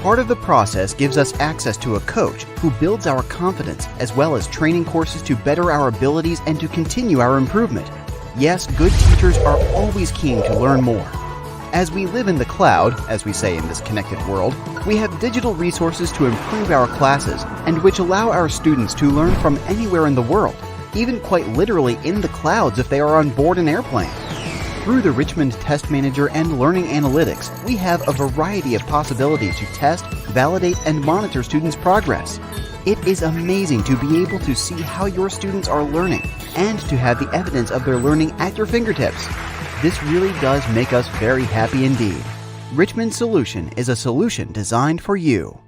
S3: Part of the process gives us access to a coach who builds our confidence, as well as training courses to better our abilities and to continue our improvement. Yes, good teachers are always keen to learn more. As we live in the cloud, as we say in this connected world, we have digital resources to improve our classes and which allow our students to learn from anywhere in the world, even quite literally in the clouds if they are on board an airplane. Through the Richmond Test Manager and Learning Analytics, we have a variety of possibilities to test, validate, and monitor students' progress. It is amazing to be able to see how your students are learning and to have the evidence of their learning at your fingertips. This really does make us very happy indeed. Richmond Solution is a solution designed for you.